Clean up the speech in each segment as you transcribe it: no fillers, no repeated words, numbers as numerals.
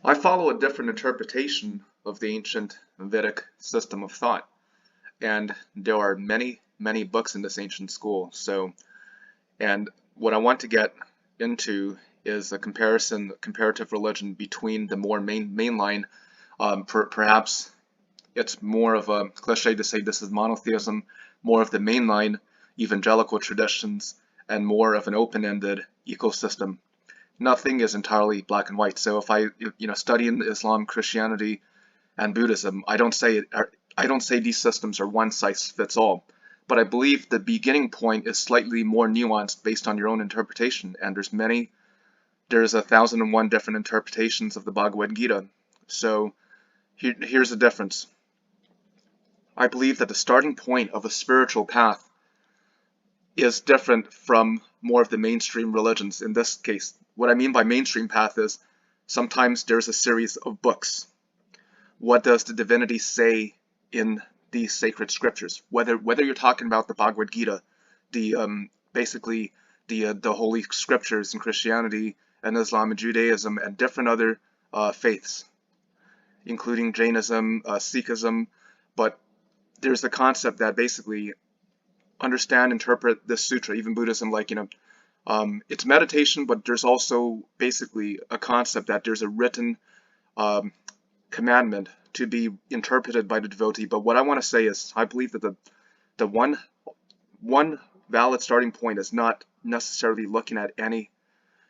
I follow a different interpretation of the ancient Vedic system of thought, and there are many, many books in this ancient school. And what I want to get into is a comparative religion between the more mainline, perhaps it's more of a cliche to say this is monotheism, more of the mainline evangelical traditions, and more of an open-ended ecosystem. Nothing is entirely black and white. So if I, study in Islam, Christianity, and Buddhism, I don't say these systems are one size fits all, but I believe the beginning point is slightly more nuanced based on your own interpretation. And there's 1,001 different interpretations of the Bhagavad Gita. So here's the difference. I believe that the starting point of a spiritual path is different from more of the mainstream religions. In this case, what I mean by mainstream path is sometimes there's a series of books. What does the divinity say in these sacred scriptures? Whether you're talking about the Bhagavad Gita, basically the holy scriptures in Christianity and Islam and Judaism and different other faiths, including Jainism, Sikhism, but there's the concept that basically interpret this sutra, even Buddhism, it's meditation, but there's also basically a concept that there's a written commandment to be interpreted by the devotee. But what I want to say is, I believe that the one valid starting point is not necessarily looking at any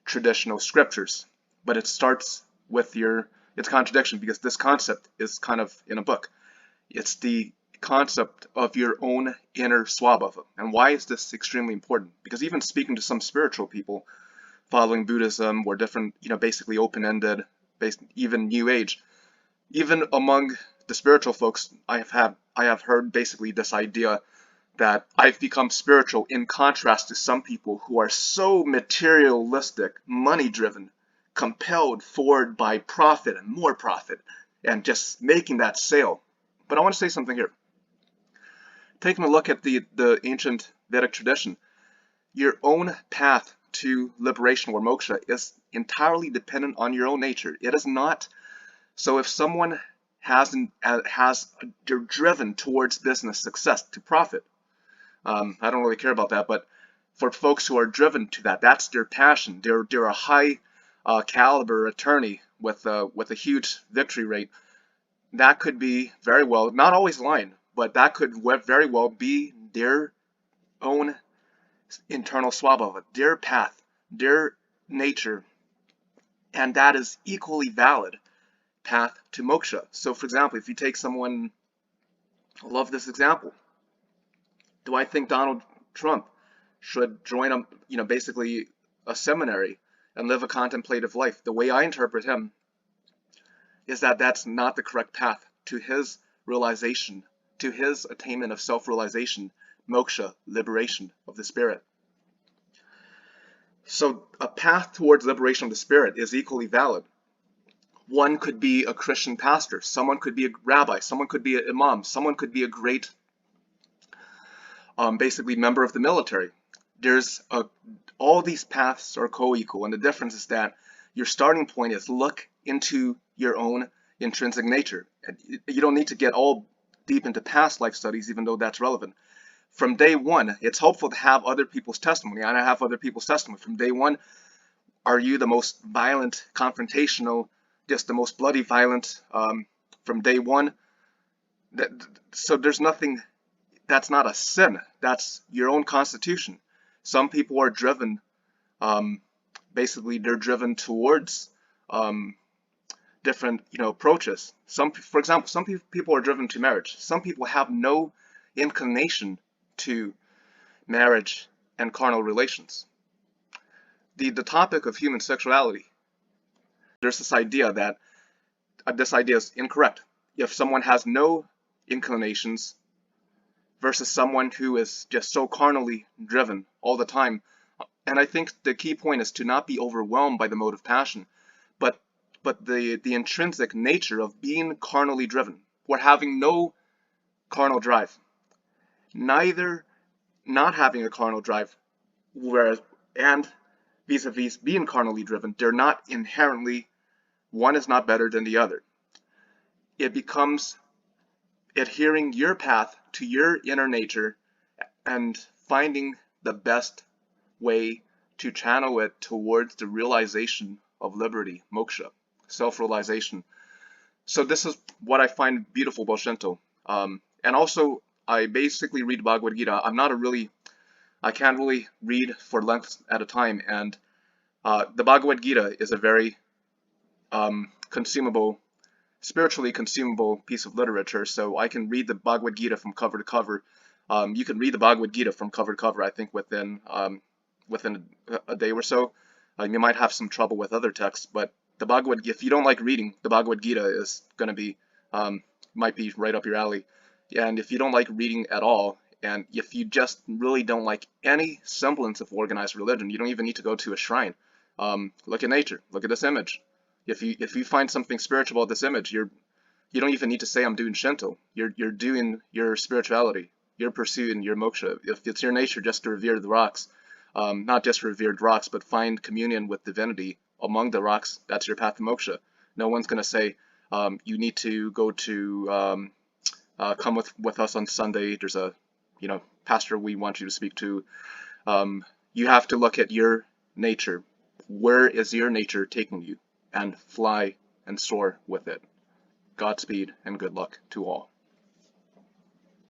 traditional scriptures, but it starts with its contradiction, because this concept is kind of in a book. It's the concept of your own inner swabhava. And why is this extremely important? Because even speaking to some spiritual people following Buddhism or different, basically open-ended, even New Age, even among the spiritual folks, I have heard basically this idea that I've become spiritual in contrast to some people who are so materialistic, money-driven, compelled forward by profit and more profit, and just making that sale. But I want to say something here. Taking a look at the ancient Vedic tradition, your own path to liberation or moksha is entirely dependent on your own nature. It is not. So if someone they're driven towards business success, to profit, I don't really care about that, but for folks who are driven to that, that's their passion. They're a high caliber attorney with a huge victory rate. That could be very well, not always lying, but that could very well be their own internal swabhava, their path, their nature, and that is equally valid path to moksha. So for example, if you take someone, I love this example. Do I think Donald Trump should join basically a seminary and live a contemplative life? The way I interpret him is that that's not the correct path to his realization, to his attainment of self-realization, moksha, liberation of the spirit. So a path towards liberation of the spirit is equally valid. One could be a Christian pastor, someone could be a rabbi, someone could be an imam, someone could be a great basically member of the military. All these paths are co-equal, and the difference is that your starting point is look into your own intrinsic nature. You don't need to get all deep into past life studies, even though that's relevant. From day one, it's helpful to have other people's testimony, and I have other people's testimony. From day one, are you the most violent, confrontational, just the most bloody violent from day one? So there's nothing, that's not a sin, that's your own constitution. Some people are driven, basically they're driven towards different approaches. For example, some people are driven to marriage. Some people have no inclination to marriage and carnal relations. The topic of human sexuality, there's this idea that this idea is incorrect. If someone has no inclinations versus someone who is just so carnally driven all the time, and I think the key point is to not be overwhelmed by the mode of passion, but the intrinsic nature of being carnally driven, or having no carnal drive. Neither not having a carnal drive, and vis-a-vis being carnally driven, they're not inherently one is not better than the other. It becomes adhering your path to your inner nature and finding the best way to channel it towards the realization of liberty, moksha, self-realization. So this is what I find beautiful about Shinto. And also, I basically read Bhagavad Gita. I can't really read for lengths at a time, and the Bhagavad Gita is a very consumable, spiritually consumable piece of literature. So I can read the Bhagavad Gita from cover to cover. You can read the Bhagavad Gita from cover to cover, I think, within a day or so. You might have some trouble with other texts, but if you don't like reading, the Bhagavad Gita is going to be, might be right up your alley. And if you don't like reading at all, and if you just really don't like any semblance of organized religion, you don't even need to go to a shrine. Look at nature. Look at this image. If you find something spiritual about this image, you don't even need to say I'm doing Shinto. You're doing your spirituality. You're pursuing your moksha. If it's your nature just to revere the rocks, not just revered rocks, but find communion with divinity among the rocks, that's your path to moksha. No one's going to say you need to go to come with us on Sunday. There's a pastor we want you to speak to. You have to look at your nature. Where is your nature taking you? And fly and soar with it. Godspeed and good luck to all.